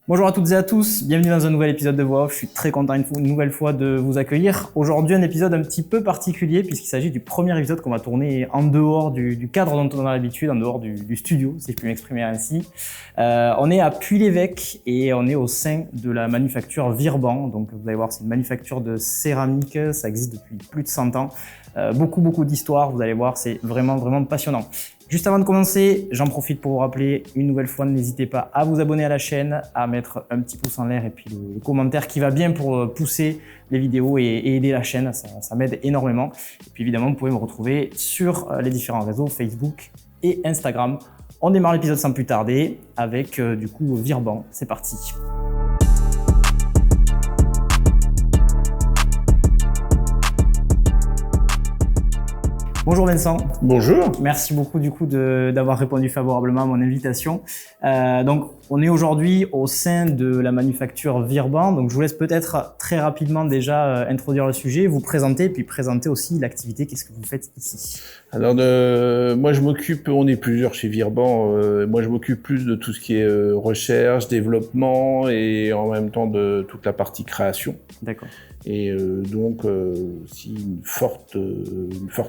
Bonjour à toutes et à tous, bienvenue dans un nouvel épisode de Voix Off. Je suis très content une nouvelle fois de vous accueillir. Aujourd'hui, un épisode un petit peu particulier puisqu'il s'agit du premier épisode qu'on va tourner en dehors du cadre dont on a l'habitude, en dehors du studio, si je puis m'exprimer ainsi. On est à Puy-l'Évêque et on est au sein de la manufacture Virban. Donc vous allez voir, c'est une manufacture de céramique, ça existe depuis plus de 100 ans. Beaucoup d'histoires, vous allez voir, c'est vraiment passionnant. Juste avant de commencer, j'en profite pour vous rappeler une nouvelle fois, n'hésitez pas à vous abonner à la chaîne, à mettre un petit pouce en l'air et puis le commentaire qui va bien pour pousser les vidéos et aider la chaîne, ça m'aide énormément. Et puis évidemment, vous pouvez me retrouver sur les différents réseaux, Facebook et Instagram. On démarre l'épisode sans plus tarder avec du coup Virban, c'est parti. Bonjour Vincent. Bonjour. Merci beaucoup du coup d'avoir répondu favorablement à mon invitation. Donc on est aujourd'hui au sein de la manufacture Virban. Donc je vous laisse peut-être très rapidement déjà introduire le sujet, vous présenter, puis présenter aussi l'activité. Qu'est-ce que vous faites ici? Alors moi je m'occupe, on est plusieurs chez Virban, moi je m'occupe plus de tout ce qui est recherche, développement et en même temps de toute la partie création. D'accord. Et donc aussi une forte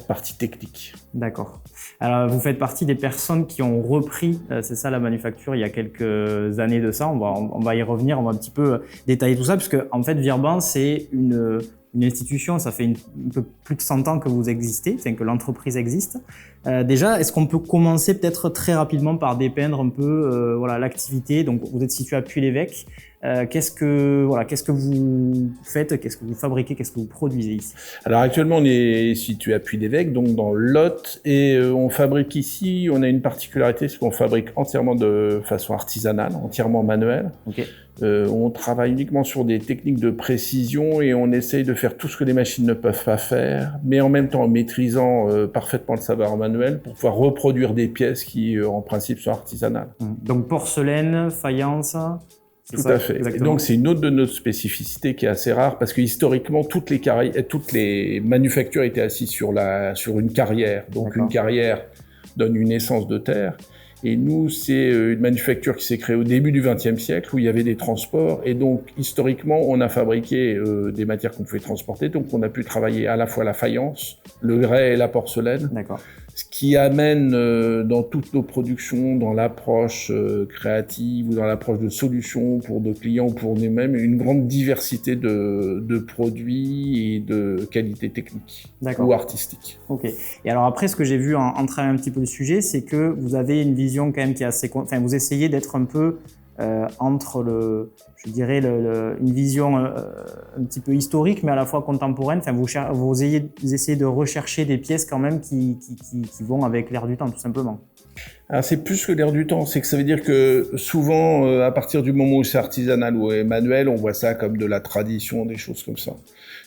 partie technique. D'accord. Alors vous faites partie des personnes qui ont repris, c'est ça la manufacture, il y a quelques années de ça. On va y revenir, on va un petit peu détailler tout ça, puisque en fait Virban c'est une institution, ça fait un peu plus de 100 ans que vous existez, enfin que l'entreprise existe. Déjà, est-ce qu'on peut commencer peut-être très rapidement par dépeindre un peu voilà, l'activité? Donc vous êtes situé à Puy-l'Évêque. Qu'est-ce que vous faites, qu'est-ce que vous fabriquez, qu'est-ce que vous produisez ici? Alors actuellement on est situé à Puy-l'Évêque, donc dans le Lot, et on fabrique ici, on a une particularité, c'est qu'on fabrique entièrement de façon artisanale, entièrement manuelle. Okay. On travaille uniquement sur des techniques de précision et on essaye de faire tout ce que les machines ne peuvent pas faire, mais en même temps en maîtrisant parfaitement le savoir manuel pour pouvoir reproduire des pièces qui en principe sont artisanales. Donc porcelaine, faïence. Tout à fait. Et donc c'est une autre de nos spécificités qui est assez rare parce que historiquement toutes les manufactures étaient assises sur une carrière. Donc une carrière donne une essence de terre. Et nous, c'est une manufacture qui s'est créée au début du XXe siècle où il y avait des transports. Et donc, historiquement, on a fabriqué des matières qu'on pouvait transporter. Donc, on a pu travailler à la fois la faïence, le grès et la porcelaine. D'accord. Ce qui amène dans toutes nos productions, dans l'approche créative ou dans l'approche de solutions pour nos clients ou pour nous-mêmes, une grande diversité de produits et de qualité technique ou artistique. Ok. Et alors après, ce que j'ai vu en travaillant un petit peu le sujet, c'est que vous avez une vision quand même qui est assez... Enfin, vous essayez d'être un peu entre je dirais une vision un petit peu historique, mais à la fois contemporaine. Enfin, vous essayez de rechercher des pièces quand même qui vont avec l'air du temps, tout simplement. Alors c'est plus que l'air du temps, c'est que ça veut dire que souvent, à partir du moment où c'est artisanal ou manuel, on voit ça comme de la tradition, des choses comme ça.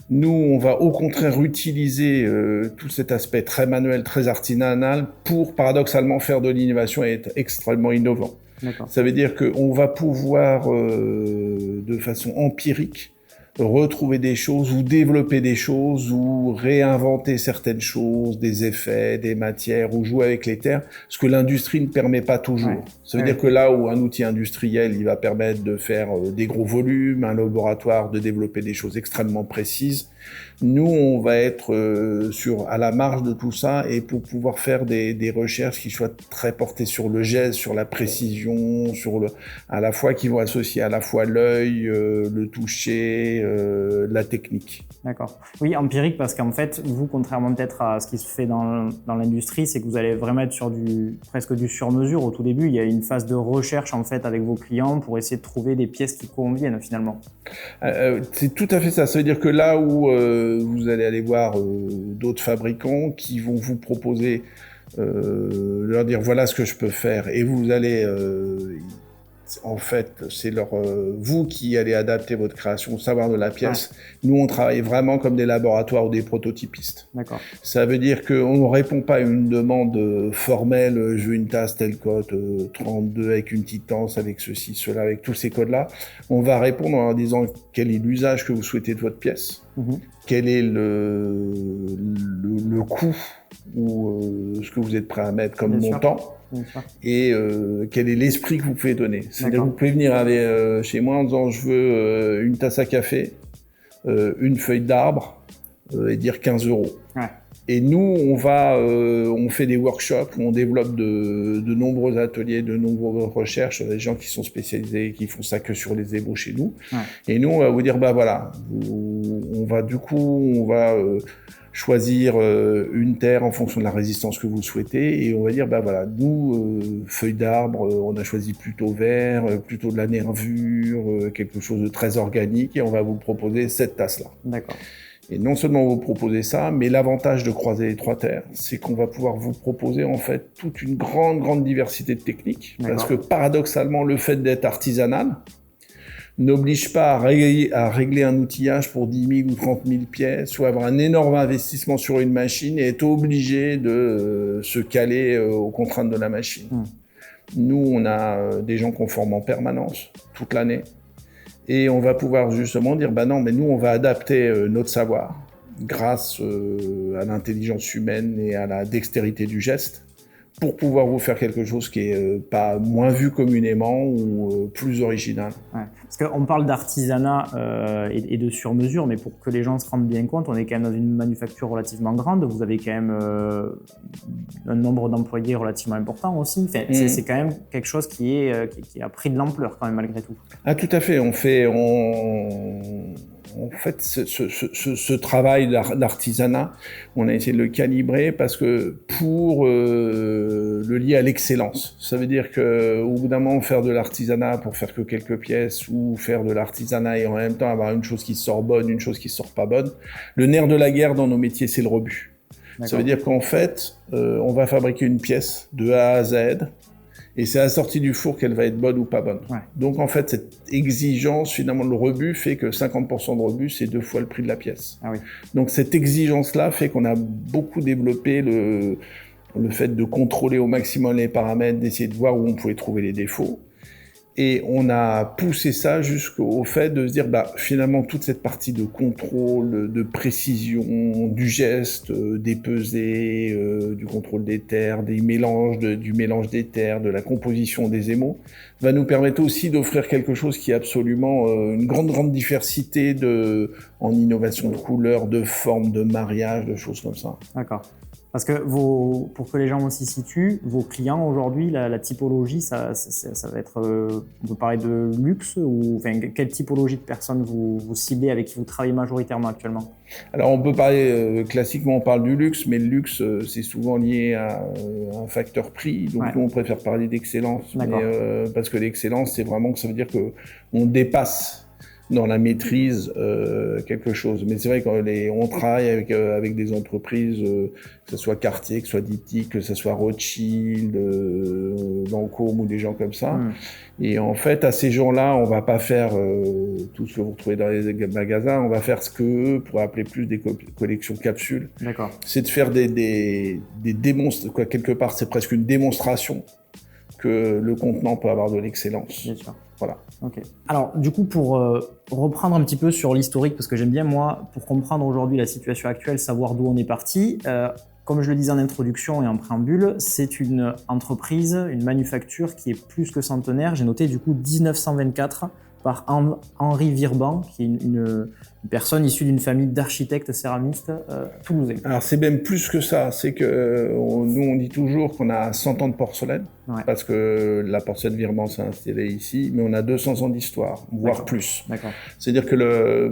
Nous, on va au contraire utiliser tout cet aspect très manuel, très artisanal pour paradoxalement faire de l'innovation et être extrêmement innovant. Ça veut dire qu'on va pouvoir, de façon empirique, retrouver des choses ou développer des choses ou réinventer certaines choses, des effets, des matières ou jouer avec les terres, ce que l'industrie ne permet pas toujours. Ça veut dire que là où un outil industriel, il va permettre de faire des gros volumes, un laboratoire de développer des choses extrêmement précises, nous, on va être à la marge de tout ça et pour pouvoir faire des recherches qui soient très portées sur le geste, sur la précision, à la fois qui vont associer à la fois l'œil, le toucher, la technique. D'accord. Oui, empirique parce qu'en fait, vous, contrairement peut-être à ce qui se fait dans l'industrie, c'est que vous allez vraiment être sur presque du sur-mesure au tout début. Il y a une phase de recherche en fait avec vos clients pour essayer de trouver des pièces qui conviennent finalement. C'est tout à fait ça. Ça veut dire que là où vous allez aller voir d'autres fabricants qui vont vous proposer, leur dire voilà ce que je peux faire et vous allez... en fait, c'est vous qui allez adapter votre création au savoir de la pièce. Ouais. Nous, on travaille vraiment comme des laboratoires ou des prototypistes. D'accord. Ça veut dire qu'on ne répond pas à une demande formelle, je veux une tasse telle cote 32 avec une petite tasse, avec ceci, cela, avec tous ces codes-là. On va répondre en disant quel est l'usage que vous souhaitez de votre pièce, quel est le coût ou ce que vous êtes prêt à mettre comme montant. et quel est l'esprit que vous pouvez donner. C'est-à-dire que vous pouvez venir chez moi en disant je veux une tasse à café, une feuille d'arbre et dire 15 €. Ouais. Et nous, on fait des workshops où on développe de nombreux ateliers, de nombreuses recherches. Il y a des gens qui sont spécialisés, qui font ça que sur les zébos chez nous. Ouais. Et nous, on va vous dire, bah voilà, on va choisir une terre en fonction de la résistance que vous souhaitez. Et on va dire, bah voilà, nous, feuilles d'arbre, on a choisi plutôt vert, plutôt de la nervure, quelque chose de très organique. Et on va vous proposer cette tasse-là. D'accord. Et non seulement vous proposer ça, mais l'avantage de croiser les trois terres, c'est qu'on va pouvoir vous proposer en fait toute une grande diversité de techniques. Parce que paradoxalement, le fait d'être artisanal n'oblige pas à régler un outillage pour 10 000 ou 30 000 pièces, ou avoir un énorme investissement sur une machine et être obligé de se caler aux contraintes de la machine. Nous, on a des gens qu'on forme en permanence, toute l'année. Et on va pouvoir justement dire, bah non, mais nous, on va adapter notre savoir grâce à l'intelligence humaine et à la dextérité du geste pour pouvoir vous faire quelque chose qui est pas moins vu communément ou plus original. Ouais. Parce qu'on parle d'artisanat et de sur-mesure, mais pour que les gens se rendent bien compte, on est quand même dans une manufacture relativement grande. Vous avez quand même un nombre d'employés relativement important aussi. Enfin, c'est quand même quelque chose qui a pris de l'ampleur quand même malgré tout. Ah, tout à fait. En fait, ce travail d'artisanat, on a essayé de le calibrer parce que pour le lier à l'excellence, ça veut dire qu'au bout d'un moment, faire de l'artisanat pour faire que quelques pièces ou faire de l'artisanat et en même temps avoir une chose qui sort bonne, une chose qui sort pas bonne, le nerf de la guerre dans nos métiers, c'est le rebut. D'accord. Ça veut dire qu'en fait, on va fabriquer une pièce de A à Z. Et c'est à la sortie du four qu'elle va être bonne ou pas bonne. Ouais. Donc en fait, cette exigence, finalement, le rebut fait que 50% de rebut, c'est 2 fois le prix de la pièce. Ah oui. Donc cette exigence-là fait qu'on a beaucoup développé le fait de contrôler au maximum les paramètres, d'essayer de voir où on pouvait trouver les défauts. Et on a poussé ça jusqu'au fait de se dire, bah, finalement, toute cette partie de contrôle, de précision, du geste, des pesées, du contrôle des terres, du mélange des terres, de la composition des émaux, va nous permettre aussi d'offrir quelque chose qui est absolument une grande diversité en innovation de couleurs, de formes, de mariage, de choses comme ça. D'accord. Parce que pour que les gens s'y situent, vos clients aujourd'hui, la typologie, ça va être, on peut parler de luxe ou enfin, quelle typologie de personnes vous ciblez, avec qui vous travaillez majoritairement actuellement? Alors on peut parler, classiquement on parle du luxe, mais le luxe c'est souvent lié à un facteur prix, donc nous on préfère parler d'excellence, parce que l'excellence c'est vraiment que ça veut dire qu'on dépasse dans la maîtrise quelque chose. Mais c'est vrai qu'on travaille avec des entreprises, que ce soit Cartier, que ce soit Diptyque, que ce soit Rothschild, Lancôme ou des gens comme ça. Et en fait, à ces gens-là, on va pas faire tout ce que vous retrouvez dans les magasins, on va faire ce qu'eux pourraient appeler plus des collections capsules. D'accord. C'est de faire des démonstrations, quelque part, c'est presque une démonstration que le contenant peut avoir de l'excellence. Bien sûr. Voilà. Ok. Alors, du coup, pour reprendre un petit peu sur l'historique, parce que j'aime bien, moi, pour comprendre aujourd'hui la situation actuelle, savoir d'où on est parti, comme je le disais en introduction et en préambule, c'est une entreprise, une manufacture qui est plus que centenaire. J'ai noté du coup 1924 par Henri Virban, qui est une personne issue d'une famille d'architectes céramistes toulousains. Alors c'est même plus que ça, c'est que nous on dit toujours qu'on a 100 ans de porcelaine, parce que la porcelaine Virban s'est installée ici, mais on a 200 ans d'histoire, voire plus. C'est-à-dire que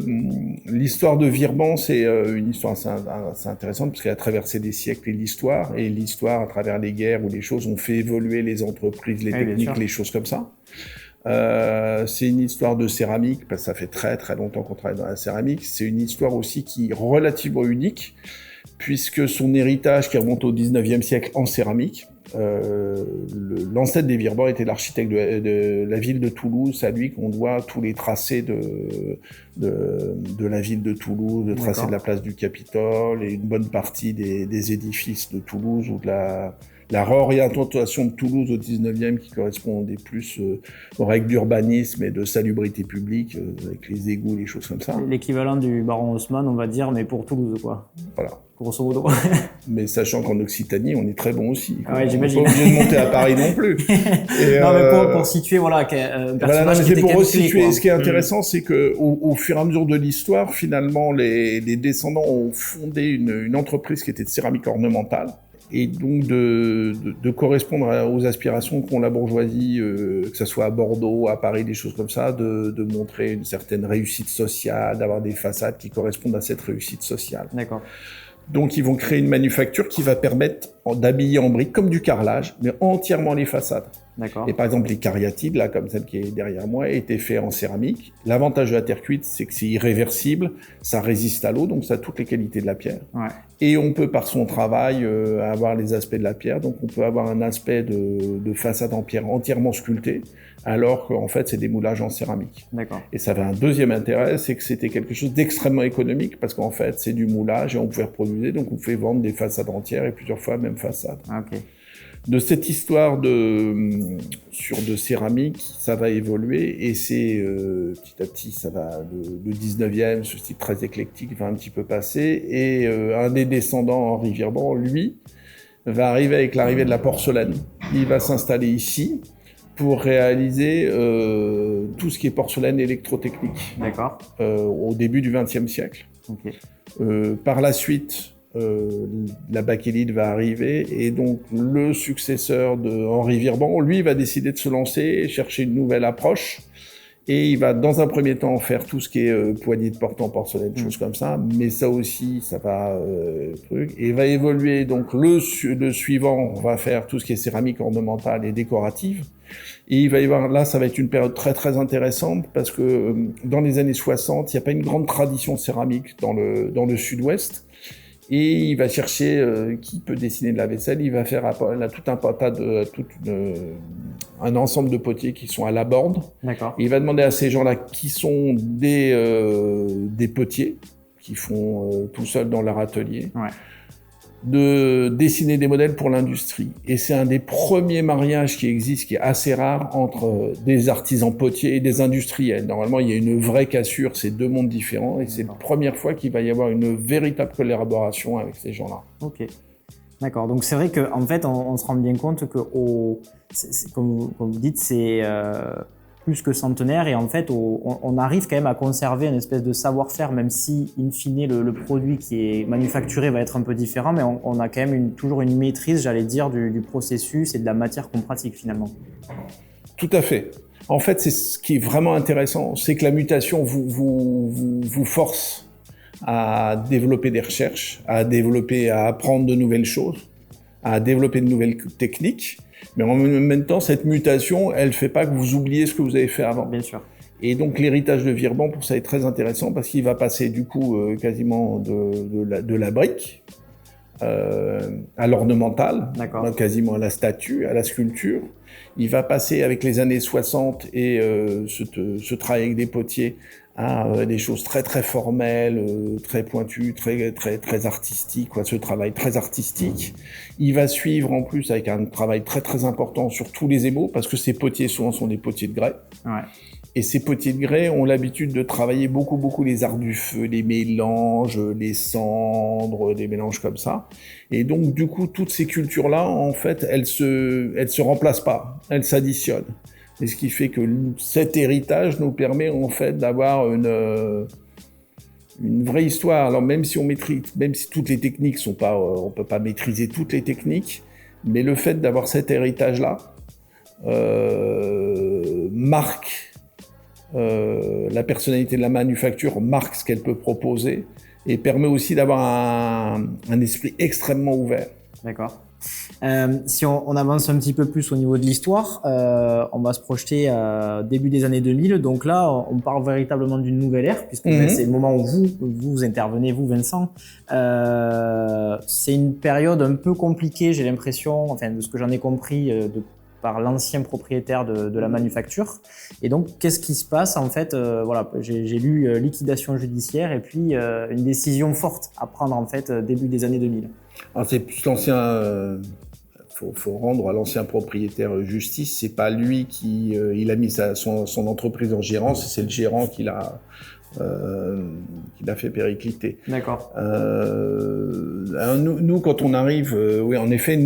l'histoire de Virban, c'est une histoire assez intéressante, parce qu'elle a traversé des siècles et l'histoire à travers les guerres ou les choses ont fait évoluer les entreprises, les techniques, les choses comme ça. C'est une histoire de céramique, parce que ça fait très longtemps qu'on travaille dans la céramique. C'est une histoire aussi qui est relativement unique, puisque son héritage qui remonte au 19e siècle en céramique, l'ancêtre des Virban était l'architecte de la ville de Toulouse. C'est à lui qu'on doit tous les tracés de la ville de Toulouse, le tracé de la place du Capitole et une bonne partie des édifices de Toulouse ou de la réorientation de Toulouse au 19e qui correspondait plus aux règles d'urbanisme et de salubrité publique, avec les égouts, les choses comme ça. L'équivalent du baron Haussmann, on va dire, mais pour Toulouse, quoi. Voilà. Grosso modo. Mais sachant qu'en Occitanie, on est très bon aussi. Ah ouais, j'imagine. On n'est pas obligé de monter à Paris non plus. Et non, mais pour situer, voilà, un personnage qui était pour calculé, resituer, quoi. ce qui est intéressant, c'est que au fur et à mesure de l'histoire, finalement, les descendants ont fondé une entreprise qui était de céramique ornementale. Et donc de correspondre aux aspirations qu'ont la bourgeoisie, que ce soit à Bordeaux, à Paris, des choses comme ça, de montrer une certaine réussite sociale, d'avoir des façades qui correspondent à cette réussite sociale. D'accord. Donc ils vont créer une manufacture qui va permettre d'habiller en briques, comme du carrelage, mais entièrement les façades. D'accord. Et par exemple, les cariatides, là, comme celle qui est derrière moi, étaient faits en céramique. L'avantage de la terre cuite, c'est que c'est irréversible, ça résiste à l'eau, donc ça a toutes les qualités de la pierre. Ouais. Et on peut, par son travail, avoir les aspects de la pierre. Donc on peut avoir un aspect de façade en pierre entièrement sculptée, alors qu'en fait, c'est des moulages en céramique. D'accord. Et ça avait un deuxième intérêt, c'est que c'était quelque chose d'extrêmement économique, parce qu'en fait, c'est du moulage et on pouvait reproduire, donc on pouvait vendre des façades entières et plusieurs fois la même façade. Ah, ok. De cette histoire de céramique, ça va évoluer et c'est petit à petit, ça va le 19e, ce style très éclectique va un petit peu passer et un des descendants, Henri Virban, lui, va arriver avec l'arrivée de la porcelaine. Il va s'installer ici pour réaliser tout ce qui est porcelaine électrotechnique. D'accord. Au début du XXe siècle. Ok. Par la suite, la bakélite va arriver et donc le successeur de Henri Virban, lui, va décider de se lancer, chercher une nouvelle approche et il va dans un premier temps faire tout ce qui est poignée de porte en porcelaine, choses comme ça, mais ça aussi, ça va et va évoluer. Donc le suivant va faire tout ce qui est céramique ornementale et décorative. Et il va y avoir, là, ça va être une période très très intéressante parce que dans les années 60, il n'y a pas une grande tradition de céramique dans le sud-ouest. Et il va chercher qui peut dessiner de la vaisselle. Il va faire appel à tout un ensemble de potiers qui sont à la Borde. D'accord. Et il va demander à ces gens-là qui sont des potiers, qui font tout seuls dans leur atelier, Ouais. de dessiner des modèles pour l'industrie. Et c'est un des premiers mariages qui existe, qui est assez rare, entre des artisans potiers et des industriels. Normalement, il y a une vraie cassure, c'est deux mondes différents, et c'est la première fois qu'il va y avoir une véritable collaboration avec ces gens-là. Ok. D'accord. Donc c'est vrai qu'en fait, on se rend bien compte que, comme vous dites, c'est plus que centenaire et en fait, on arrive quand même à conserver une espèce de savoir-faire, même si, in fine, le produit qui est manufacturé va être un peu différent, mais on a quand même toujours une maîtrise, j'allais dire, du processus et de la matière qu'on pratique finalement. Tout à fait. En fait, c'est ce qui est vraiment intéressant, c'est que la mutation vous force à développer des recherches, à apprendre de nouvelles choses, à développer de nouvelles techniques. Mais en même temps, cette mutation, elle fait pas que vous oubliez ce que vous avez fait avant. Bien sûr. Et donc, l'héritage de Virban, pour ça, est très intéressant parce qu'il va passer, du coup, quasiment de la brique à l'ornemental, quasiment à la statue, à la sculpture. Il va passer, avec les années 60 et ce travail avec des potiers, à des choses très très formelles, très pointues, très artistiques, quoi, ce travail très artistique. Il va suivre en plus avec un travail très très important sur tous les émaux, parce que ces potiers souvent sont des potiers de grès. Ouais. Et ces potiers de grès ont l'habitude de travailler beaucoup les arts du feu, les mélanges, les cendres, des mélanges comme ça. Et donc du coup, toutes ces cultures-là, en fait, elles se remplacent pas, elles s'additionnent. Et ce qui fait que cet héritage nous permet en fait d'avoir une vraie histoire. Alors même si toutes les techniques sont pas, on peut pas maîtriser toutes les techniques, mais le fait d'avoir cet héritage-là marque la personnalité de la manufacture, marque ce qu'elle peut proposer et permet aussi d'avoir un esprit extrêmement ouvert. D'accord. Si on avance un petit peu plus au niveau de l'histoire, on va se projeter début des années 2000. Donc là, on parle véritablement d'une nouvelle ère, puisque c'est le moment où vous intervenez, vous Vincent. C'est une période un peu compliquée, j'ai l'impression, enfin de ce que j'en ai compris, par l'ancien propriétaire de la manufacture. Et donc, qu'est-ce qui se passe en fait voilà, j'ai lu liquidation judiciaire et puis une décision forte à prendre en fait début des années 2000. Alors c'est plus l'ancien faut rendre à l'ancien propriétaire justice. C'est pas lui qui il a mis son entreprise en gérance, c'est le gérant qui l'a fait péricliter. D'accord. Alors nous, quand on arrive, oui, en effet,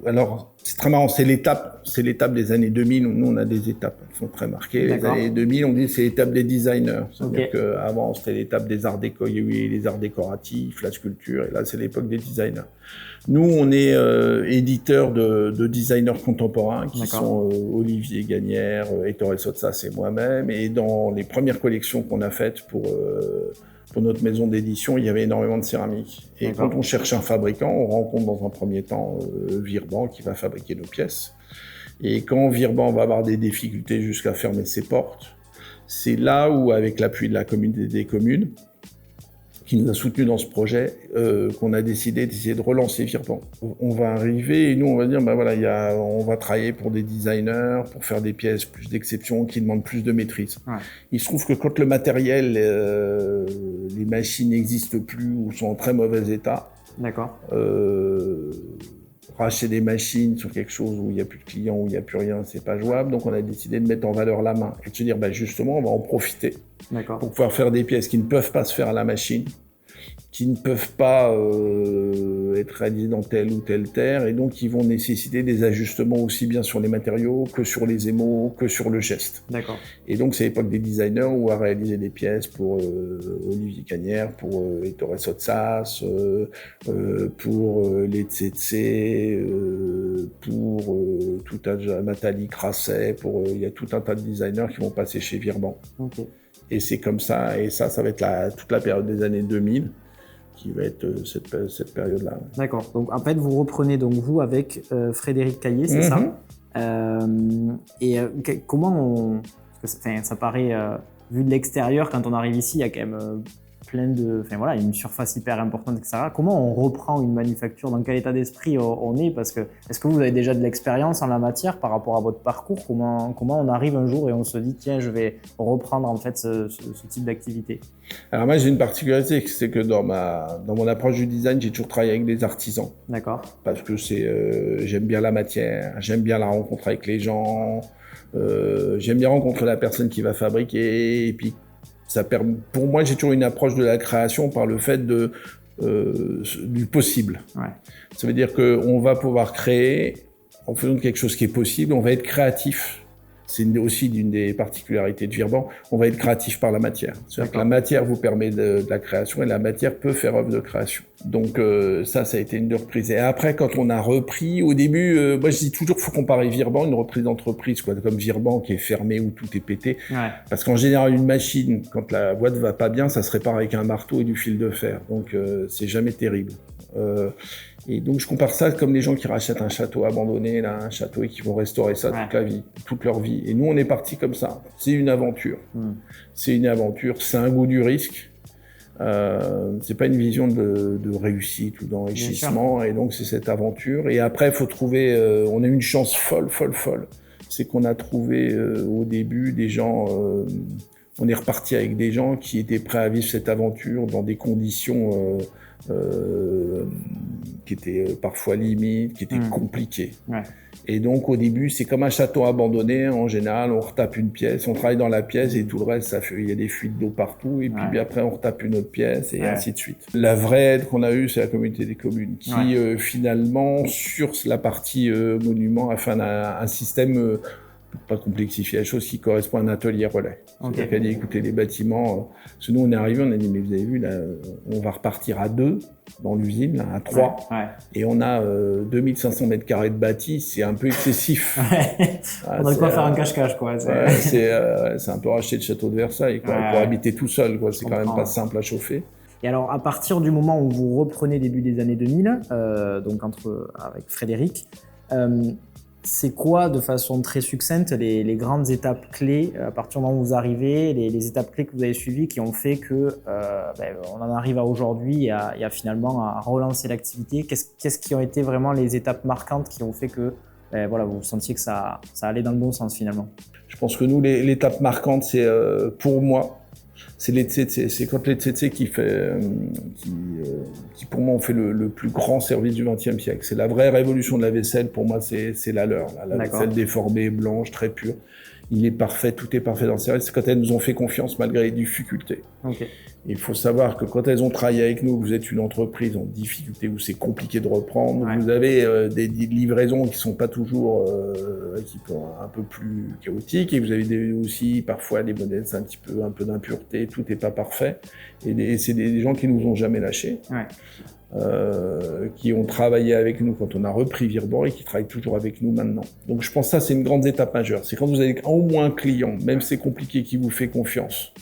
alors c'est très marrant, c'est l'étape des années 2000. Nous, on a des étapes qui sont très marquées. D'accord. Les années 2000, on dit c'est l'étape des designers. C'est-à-dire Ok. qu'avant, c'était l'étape des arts les arts décoratifs, la sculpture, et là, c'est l'époque des designers. Nous, on est éditeur de designers contemporains qui D'accord. sont Olivier Gagnère, Ettore Sottsass et moi-même. Et dans les premières collections qu'on a faites pour notre maison d'édition, il y avait énormément de céramique. Et D'accord. quand on cherche un fabricant, on rencontre dans un premier temps Virban qui va fabriquer nos pièces. Et quand Virban va avoir des difficultés jusqu'à fermer ses portes, c'est là où, avec l'appui de la communauté des communes, qui nous a soutenus dans ce projet, qu'on a décidé d'essayer de relancer Virban. On va arriver et nous, on va dire, voilà, on va travailler pour des designers, pour faire des pièces plus d'exception, qui demandent plus de maîtrise. Ouais. Il se trouve que quand le matériel, les machines n'existent plus ou sont en très mauvais état, D'accord. racheter des machines sur quelque chose où il n'y a plus de clients, où il n'y a plus rien, c'est pas jouable. Donc on a décidé de mettre en valeur la main et de se dire, justement, on va en profiter D'accord. pour pouvoir faire des pièces qui ne peuvent pas se faire à la machine, qui ne peuvent pas être réalisées dans telle ou telle terre, et donc qui vont nécessiter des ajustements aussi bien sur les matériaux que sur les émaux, que sur le geste. D'accord. Et donc c'est l'époque des designers où on a réalisé des pièces pour Olivier Gagnère, pour Ettore Sottsass, pour les Tsetse, pour tout un Nathalie Crasset, il y a tout un tas de designers qui vont passer chez Virban. Ok. Et c'est comme ça, et ça va être toute la période des années 2000 qui va être cette période-là. D'accord. Donc en fait, vous reprenez donc vous avec Frédéric Caillé, c'est ça? Comment parce que ça paraît vu de l'extérieur, quand on arrive ici, il y a quand même une surface hyper importante, etc. Comment on reprend une manufacture? Dans quel état d'esprit on est? Parce que est-ce que vous avez déjà de l'expérience en la matière par rapport à votre parcours? Comment on arrive un jour et on se dit tiens, je vais reprendre en fait ce type d'activité? Alors moi j'ai une particularité, c'est que dans mon approche du design, j'ai toujours travaillé avec des artisans. D'accord. Parce que j'aime bien la matière, j'aime bien la rencontre avec les gens, j'aime bien rencontrer la personne qui va fabriquer, et puis pour moi, j'ai toujours une approche de la création par le fait du possible. Ouais. Ça veut dire qu'on va pouvoir créer en faisant quelque chose qui est possible, on va être créatif. C'est aussi l'une des particularités de Virban, on va être créatif par la matière. C'est-à-dire que la matière vous permet de la création et la matière peut faire œuvre de création. Donc ça a été une reprise. Et après, quand on a repris, au début, moi je dis toujours qu'il faut comparer Virban, une reprise d'entreprise, comme Virban qui est fermée où tout est pété. Ouais. Parce qu'en général, une machine, quand la boîte va pas bien, ça se répare avec un marteau et du fil de fer. Donc c'est jamais terrible. Et donc je compare ça comme les gens qui rachètent un château abandonné, un château, et qui vont restaurer ça toute leur vie. Et nous on est parti comme ça. C'est une aventure. C'est une aventure. C'est un goût du risque. C'est pas une vision de réussite ou d'enrichissement. Et donc c'est cette aventure. Et après il faut trouver. On a eu une chance folle. C'est qu'on a trouvé au début des gens. On est reparti avec des gens qui étaient prêts à vivre cette aventure dans des conditions qui étaient parfois limites, qui étaient compliquées. Ouais. Et donc au début, c'est comme un château abandonné. En général, on retape une pièce, on travaille dans la pièce et tout le reste, il y a des fuites d'eau partout. Et puis après, on retape une autre pièce et ainsi de suite. La vraie aide qu'on a eue, c'est la communauté des communes qui finalement, sur la partie monument, a fait un système... pas complexifier la chose, qui correspond à un atelier relais. C'est-à-dire qu'elle dit, écoutez, les bâtiments, parce que nous, on est arrivé, on a dit, mais vous avez vu, là, on va repartir à 2 dans l'usine, là, à 3, et on a 2500 mètres carrés de bâti, c'est un peu excessif. On a de quoi faire un cache-cache, quoi. C'est un peu racheter le château de Versailles, quoi, pour habiter tout seul, quoi. C'est quand même pas simple à chauffer. Et alors, à partir du moment où vous reprenez début des années 2000, donc avec Frédéric, c'est quoi, de façon très succincte, les grandes étapes clés à partir du moment où vous arrivez, les étapes clés que vous avez suivies qui ont fait que on en arrive à aujourd'hui et à finalement à relancer l'activité? Qu'est-ce qui ont été vraiment les étapes marquantes qui ont fait que vous sentiez que ça allait dans le bon sens finalement? Je pense que nous, l'étape marquante, c'est pour moi, C'est les tsetse. C'est quand les tsetse qui pour moi ont fait le plus grand service du XXe siècle. C'est la vraie révolution de la vaisselle. Pour moi, c'est la leur. La vaisselle déformée, blanche, très pure. Il est parfait, tout est parfait dans le service. C'est quand elles nous ont fait confiance malgré les difficultés. Okay. Il faut savoir que quand elles ont travaillé avec nous, vous êtes une entreprise en difficulté où c'est compliqué de reprendre, vous avez des livraisons qui sont pas toujours qui sont un peu plus chaotiques, et vous avez aussi parfois des modèles un peu d'impureté, tout n'est pas parfait, et c'est des gens qui nous ont jamais lâchés. Qui ont travaillé avec nous quand on a repris Virbor et qui travaillent toujours avec nous maintenant. Donc je pense que ça, c'est une grande étape majeure. C'est quand vous avez au moins un client, même si c'est compliqué, qui vous fait confiance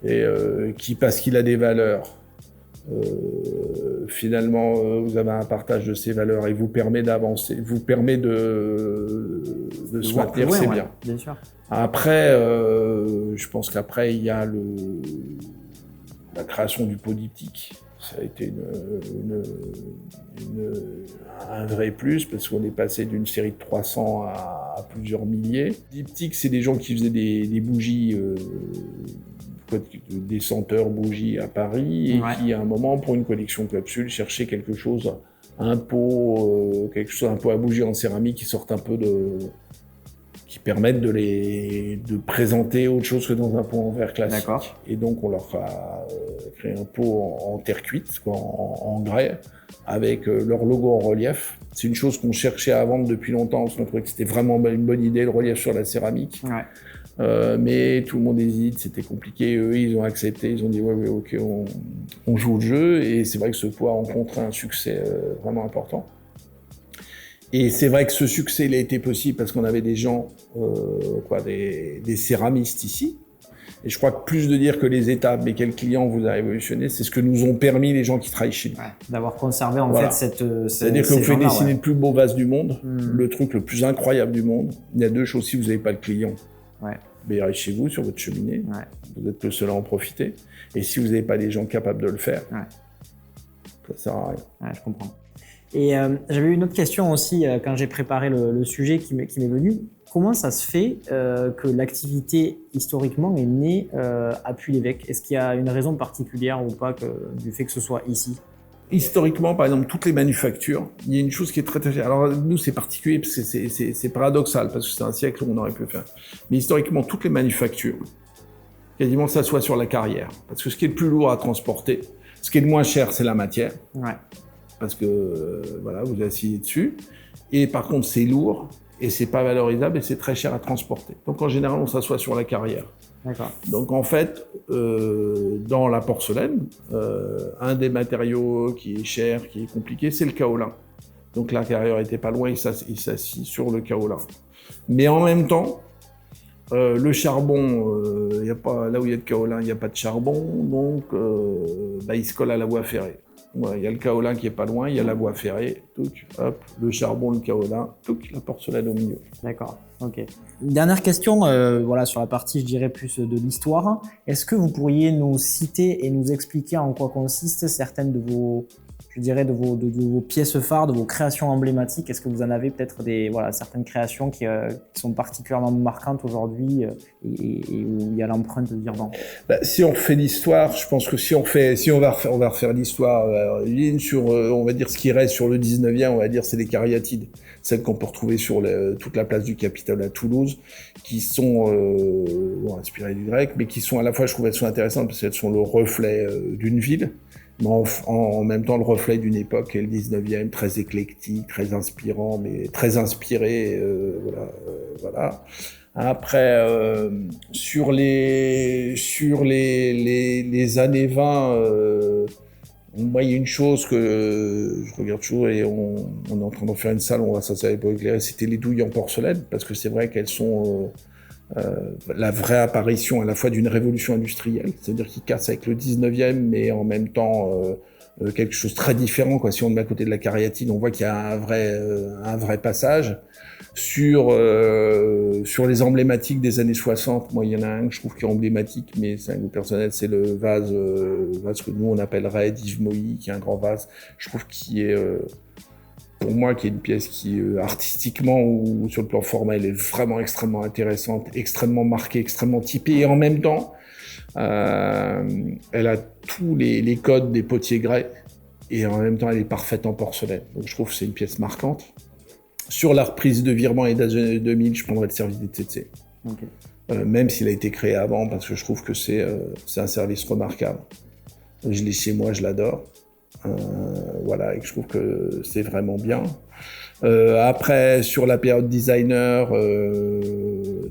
et qui, parce qu'il a des valeurs, finalement, vous avez un partage de ces valeurs et vous permet d'avancer, vous permet de se maintenir, c'est bien. Bien sûr. Après, je pense qu'après, il y a la création du podiptyque. Ça a été un vrai plus parce qu'on est passé d'une série de 300 à plusieurs milliers. Diptyque, c'est des gens qui faisaient des bougies, des senteurs bougies à Paris et qui, à un moment, pour une collection capsule, cherchaient quelque chose, un pot à bougie en céramique qui sorte un peu qui permettent de présenter autre chose que dans un pot en verre classique. Et donc, on leur a créé un pot en terre cuite, en grès, avec leur logo en relief. C'est une chose qu'on cherchait à vendre depuis longtemps, parce qu'on trouvait que c'était vraiment une bonne idée, le relief sur la céramique. Mais tout le monde hésite, c'était compliqué. Eux, ils ont accepté, ils ont dit ouais, ok, on joue le jeu. Et c'est vrai que ce pot a rencontré un succès vraiment important. Et c'est vrai que ce succès, il a été possible parce qu'on avait des gens, des céramistes ici. Et je crois que plus de dire que les étapes et quel client vous a révolutionné, c'est ce que nous ont permis les gens qui travaillent chez nous. D'avoir conservé en fait cette... C'est-à-dire que vous pouvez dessiner le plus beau vase du monde, le truc le plus incroyable du monde. Il y a deux choses, si vous n'avez pas le client, mais il reste chez vous, sur votre cheminée, vous êtes le seul à en profiter. Et si vous n'avez pas des gens capables de le faire, ça sert à rien. Je comprends. Et j'avais une autre question aussi quand j'ai préparé le sujet qui m'est venu. Comment ça se fait que l'activité historiquement est née à Puy-l'Évêque? Est-ce qu'il y a une raison particulière ou pas du fait que ce soit ici? Historiquement, par exemple, toutes les manufactures, il y a une chose qui est très... Alors nous, c'est particulier, parce que c'est paradoxal, parce que c'est un siècle où on aurait pu faire. Mais historiquement, toutes les manufactures, quasiment s'assoient sur la carrière. Parce que ce qui est le plus lourd à transporter, ce qui est le moins cher, c'est la matière. Parce que vous asseyez dessus. Et par contre, c'est lourd et c'est pas valorisable et c'est très cher à transporter. Donc en général, on s'assoit sur la carrière. Donc en fait, dans la porcelaine, un des matériaux qui est cher, qui est compliqué, c'est le kaolin. Donc la carrière était pas loin, il s'assit sur le kaolin. Mais en même temps, le charbon, là où il y a de kaolin, il n'y a pas de charbon, donc il se colle à la voie ferrée. Il y a le kaolin qui est pas loin, il y a la voie ferrée, le charbon, le kaolin, la porcelaine au milieu. D'accord, ok. Dernière question, sur la partie, je dirais, plus de l'histoire. Est-ce que vous pourriez nous citer et nous expliquer en quoi consistent certaines de vos pièces phares, de vos créations emblématiques? Est-ce que vous en avez peut-être certaines créations qui sont particulièrement marquantes aujourd'hui et où il y a l'empreinte de Virbor? Si on refait l'histoire, je pense que on va refaire l'histoire sur, on va dire, ce qui reste sur le 19e, on va dire, c'est les cariatides. Celles qu'on peut retrouver sur toute la place du Capitole à Toulouse, qui sont inspirées du grec, mais qui sont à la fois, je trouve, elles sont intéressantes parce qu'elles sont le reflet d'une ville, mais en même temps le reflet d'une époque, le 19e, très éclectique, très inspirant, mais très inspiré, Après, sur les années 20, moi, il y a une chose que je regarde toujours et on est en train d'en faire une salle, on voit ça va pas éclairer, c'était les douilles en porcelaine, parce que c'est vrai qu'elles sont la vraie apparition à la fois d'une révolution industrielle, c'est-à-dire qui casse avec le 19e, mais en même temps quelque chose de très différent, quoi. Si on met à côté de la cariatide, on voit qu'il y a un vrai passage. Sur les emblématiques des années 60, moi il y en a un que je trouve qui est emblématique, mais c'est un goût personnel, c'est le vase que nous on appellerait d'Yves Moïse, qui est un grand vase, je trouve qui est pour moi qui est une pièce qui artistiquement ou sur le plan formel est vraiment extrêmement intéressante, extrêmement marquée, extrêmement typée, et en même temps Elle a tous les codes des potiers grès et en même temps elle est parfaite en porcelaine. Donc je trouve que c'est une pièce marquante. Sur la reprise de Virban et d'Az 2000, je prendrais le service des Tsetse. Okay. Même s'il a été créé avant, parce que je trouve que c'est un service remarquable. Je l'ai chez moi, je l'adore. Voilà, et je trouve que c'est vraiment bien. Après, sur la période designer,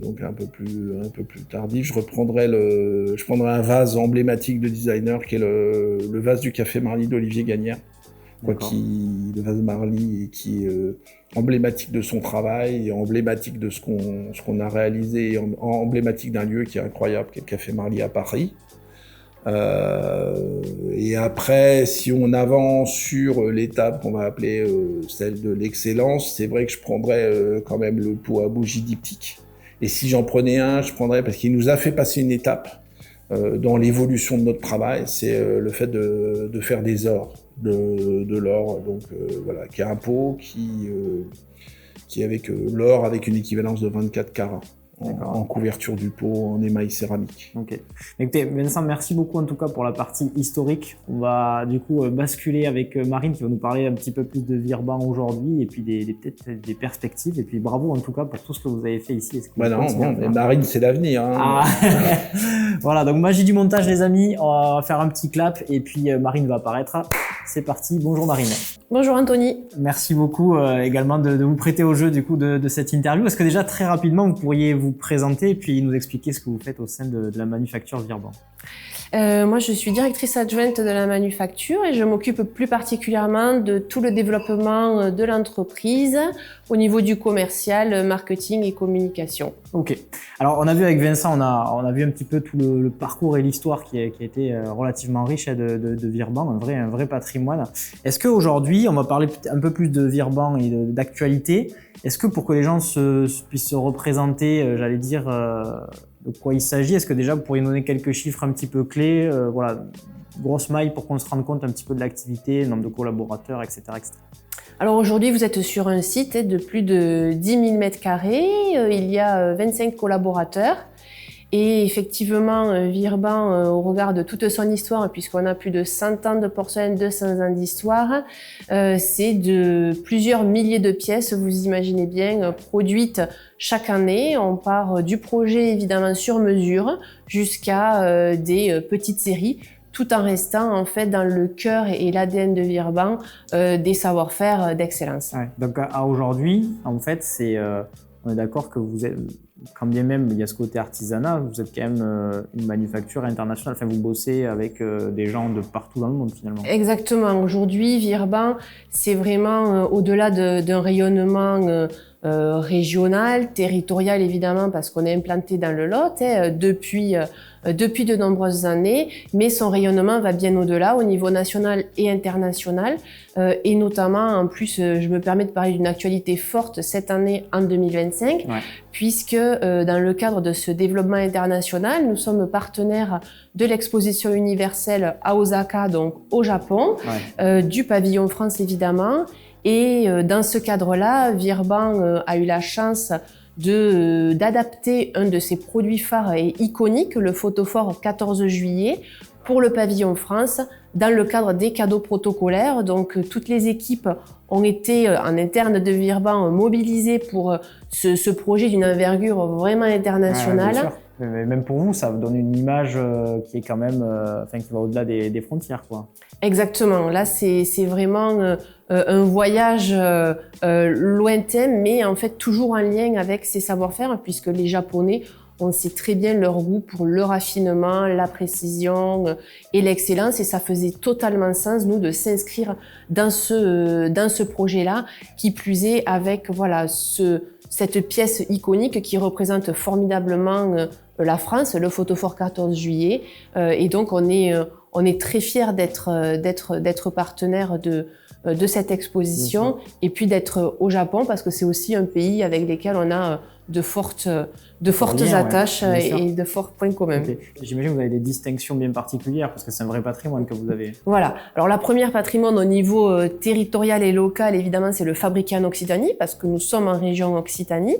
donc un peu plus tardif, je prendrais un vase emblématique de designer qui est le vase du Café Marly d'Olivier Gagnère. Le vase Marly qui est emblématique de son travail, et emblématique de ce qu'on a réalisé, et emblématique d'un lieu qui est incroyable, qui est le Café Marly à Paris. Et après, si on avance sur l'étape qu'on va appeler celle de l'excellence, c'est vrai que je prendrais quand même le pot à bougie diptyque. Et si j'en prenais un, je prendrais, parce qu'il nous a fait passer une étape dans l'évolution de notre travail, c'est le fait de faire des ors, de l'or, donc voilà, qui est un pot qui est avec l'or avec une équivalence de 24 carats. En couverture du pot, en émail céramique. Ok. Écoutez, Vincent, merci beaucoup en tout cas pour la partie historique. On va du coup basculer avec Marine qui va nous parler un petit peu plus de Virban aujourd'hui et puis peut-être des perspectives. Et puis bravo en tout cas pour tout ce que vous avez fait ici. Mais Marine, c'est l'avenir. Hein. Ah. Voilà, donc magie du montage les amis. On va faire un petit clap et puis Marine va apparaître. C'est parti. Bonjour Marine. Bonjour Anthony. Merci beaucoup également de vous prêter au jeu du coup de cette interview. Est-ce que déjà très rapidement vous pourriez vous présenter et puis nous expliquer ce que vous faites au sein de la manufacture Virban? Moi, je suis directrice adjointe de la manufacture et je m'occupe plus particulièrement de tout le développement de l'entreprise au niveau du commercial, marketing et communication. Ok. Alors, on a vu avec Vincent, on a vu un petit peu tout le parcours et l'histoire qui a été relativement riche de Virban, un vrai patrimoine. Est-ce qu'aujourd'hui, on va parler un peu plus de Virban et d'actualité. Est-ce que pour que les gens puissent se représenter, j'allais dire, de quoi il s'agit, est-ce que déjà vous pourriez nous donner quelques chiffres un petit peu clés, voilà, grosse maille pour qu'on se rende compte un petit peu de l'activité, nombre de collaborateurs, etc. etc. Alors aujourd'hui, vous êtes sur un site de plus de 10 000 m², il y a 25 collaborateurs. Et effectivement, Virban, au regard de toute son histoire, puisqu'on a plus de 100 ans de porcelaine, 200 ans d'histoire, c'est de plusieurs milliers de pièces, vous imaginez bien, produites chaque année. On part du projet évidemment sur mesure jusqu'à des petites séries, tout en restant en fait dans le cœur et l'ADN de Virban des savoir-faire d'excellence. Ouais, donc à aujourd'hui, en fait, on est d'accord que vous êtes, quand bien même il y a ce côté artisanat, vous êtes quand même une manufacture internationale. Enfin, vous bossez avec des gens de partout dans le monde finalement. Exactement. Aujourd'hui, Virban, c'est vraiment au-delà d'un rayonnement régional, territorial évidemment, parce qu'on est implanté dans le Lot depuis de nombreuses années, mais son rayonnement va bien au-delà, au niveau national et international, et notamment, en plus, je me permets de parler d'une actualité forte cette année en 2025, ouais. Puisque dans le cadre de ce développement international, nous sommes partenaires de l'exposition universelle à Osaka, donc au Japon, ouais. Du pavillon France évidemment. Et dans ce cadre-là, Virban a eu la chance d'adapter un de ses produits phares et iconiques, le photophore 14 juillet, pour le pavillon France, dans le cadre des cadeaux protocolaires. Donc toutes les équipes ont été en interne de Virban mobilisées pour ce projet d'une envergure vraiment internationale. Bien sûr. Mais même pour vous, ça vous donne une image qui est quand même, qui va au-delà des frontières, quoi. Exactement. Là, c'est vraiment un voyage lointain, mais en fait toujours en lien avec ses savoir-faire, puisque les Japonais, on sait très bien leur goût pour le raffinement, la précision et l'excellence, et ça faisait totalement sens, nous, de s'inscrire dans ce projet-là, qui plus est avec voilà cette pièce iconique qui représente formidablement la France, le photophore 14 juillet, et donc on est très fiers d'être partenaire de cette exposition, et puis d'être au Japon, parce que c'est aussi un pays avec lequel on a de fortes attaches, ouais, et de forts points communs. Okay. J'imagine que vous avez des distinctions bien particulières, parce que c'est un vrai patrimoine que vous avez. Voilà. Alors la première patrimoine au niveau territorial et local, évidemment, c'est le fabriqué en Occitanie, parce que nous sommes en région Occitanie.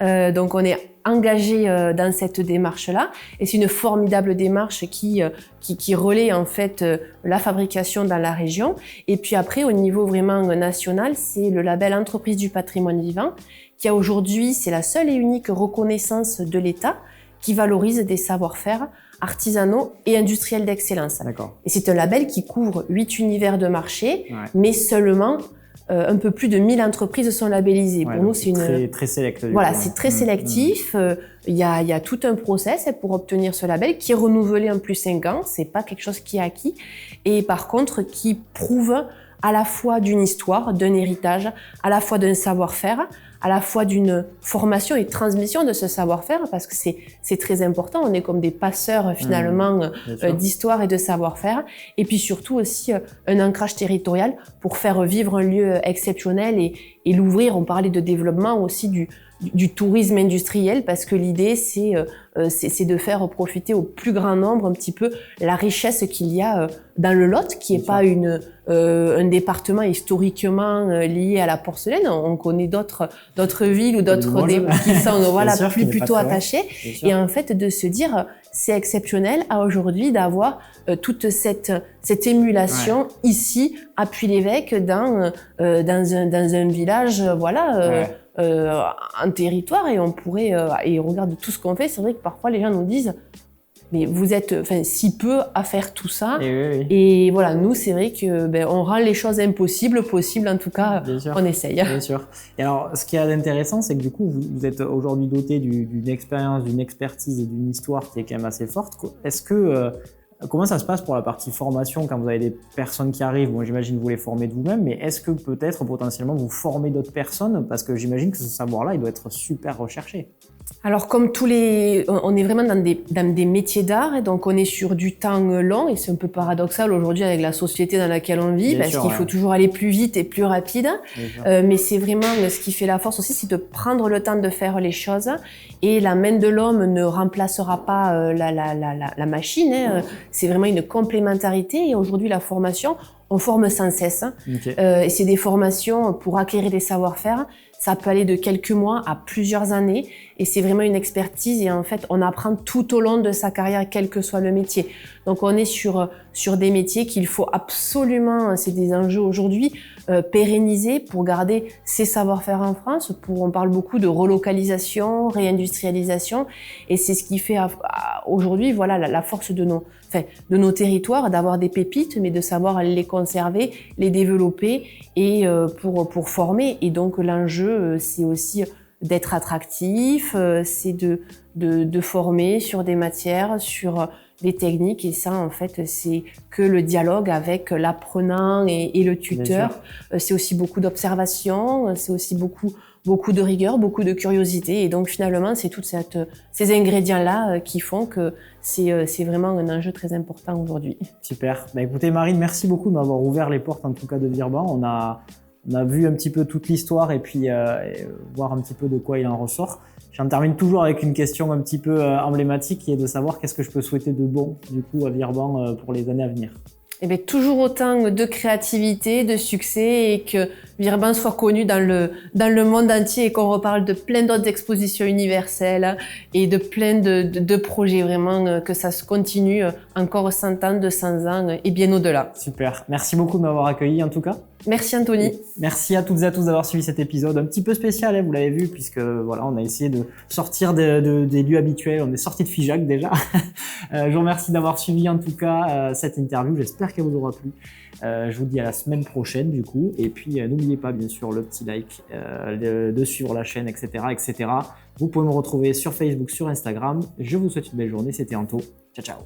Donc on est engagés dans cette démarche-là. Et c'est une formidable démarche qui relaie en fait la fabrication dans la région. Et puis après, au niveau vraiment national, c'est le label Entreprise du patrimoine vivant qui a aujourd'hui, c'est la seule et unique reconnaissance de l'État qui valorise des savoir-faire artisanaux et industriels d'excellence. D'accord. Et c'est un label qui couvre 8 univers de marché, Ouais. mais seulement un peu plus de 1000 entreprises sont labellisées. Ouais, Pour nous, donc c'est une... très sélect. Voilà, c'est très sélectif. Il y a tout un process pour obtenir ce label qui est renouvelé en plus 5 ans. C'est pas quelque chose qui est acquis. Et par contre, qui prouve à la fois d'une histoire, d'un héritage, à la fois d'un savoir-faire, à la fois d'une formation et transmission de ce savoir-faire, parce que c'est très important. On est comme des passeurs finalement d'histoire et de savoir-faire. Et puis surtout aussi un ancrage territorial pour faire vivre un lieu exceptionnel et l'ouvrir. On parlait de développement aussi du tourisme industriel, parce que l'idée c'est de faire profiter au plus grand nombre un petit peu la richesse qu'il y a dans le Lot, qui est pas un département historiquement lié à la porcelaine. On connaît d'autres villes ou d'autres qui sont voilà sûr, plus plutôt attachées. Et en fait de se dire c'est exceptionnel à aujourd'hui d'avoir toute cette émulation ici à Puy-l'Évêque dans un village un territoire, et on pourrait et regarde tout ce qu'on fait. C'est vrai que parfois les gens nous disent mais vous êtes si peu à faire tout ça. Et voilà, nous c'est vrai que on rend les choses impossibles possibles, en tout cas on essaye. Bien sûr. Et alors ce qui est intéressant, c'est que du coup vous êtes aujourd'hui doté d'une expérience, d'une expertise et d'une histoire qui est quand même assez forte. Est-ce que comment ça se passe pour la partie formation quand vous avez des personnes qui arrivent? Moi, j'imagine que vous les formez de vous-même, mais est-ce que peut-être potentiellement vous formez d'autres personnes? Parce que j'imagine que ce savoir-là, il doit être super recherché. Alors comme on est vraiment dans des métiers d'art, et donc on est sur du temps long, et c'est un peu paradoxal aujourd'hui avec la société dans laquelle on vit, parce qu'il faut toujours aller plus vite et plus rapide. Mais c'est vraiment ce qui fait la force aussi, c'est de prendre le temps de faire les choses, et la main de l'homme ne remplacera pas la machine. C'est vraiment une complémentarité, et aujourd'hui la formation, on forme sans cesse. Et c'est des formations pour acquérir des savoir-faire. Ça peut aller de quelques mois à plusieurs années, et c'est vraiment une expertise, et en fait on apprend tout au long de sa carrière, quel que soit le métier. Donc on est sur des métiers qu'il faut absolument, c'est des enjeux aujourd'hui, pérenniser pour garder ces savoir-faire en France. On parle beaucoup de relocalisation, réindustrialisation, et c'est ce qui fait aujourd'hui voilà la force de nos territoires, d'avoir des pépites, mais de savoir les conserver, les développer, et pour former. Et donc l'enjeu c'est aussi d'être attractif, c'est de former sur des matières, sur des techniques, et ça en fait c'est que le dialogue avec l'apprenant et le tuteur. C'est aussi beaucoup d'observation, c'est aussi beaucoup de rigueur, beaucoup de curiosité, et donc finalement c'est tous ces ingrédients-là qui font que c'est vraiment un enjeu très important aujourd'hui. Super. Écoutez Marine, merci beaucoup de m'avoir ouvert les portes en tout cas de Virban. On a vu un petit peu toute l'histoire, et puis voir un petit peu de quoi il en ressort. J'en termine toujours avec une question un petit peu emblématique, qui est de savoir qu'est-ce que je peux souhaiter de bon du coup à Virban pour les années à venir. Eh bien, toujours autant de créativité, de succès, et que Virban soit connu dans le monde entier, et qu'on reparle de plein d'autres expositions universelles et de plein de projets, vraiment, que ça se continue encore 100 ans, 200 ans et bien au-delà. Super. Merci beaucoup de m'avoir accueilli en tout cas. Merci Anthony. Merci à toutes et à tous d'avoir suivi cet épisode un petit peu spécial, vous l'avez vu, puisque voilà, on a essayé de sortir des lieux habituels. On est sorti de Figeac déjà. Je vous remercie d'avoir suivi en tout cas cette interview. J'espère qu'elle vous aura plu. Je vous dis à la semaine prochaine du coup. Et puis n'oubliez pas bien sûr le petit like, de suivre la chaîne, etc., etc. Vous pouvez me retrouver sur Facebook, sur Instagram. Je vous souhaite une belle journée. C'était Anto. Ciao, ciao.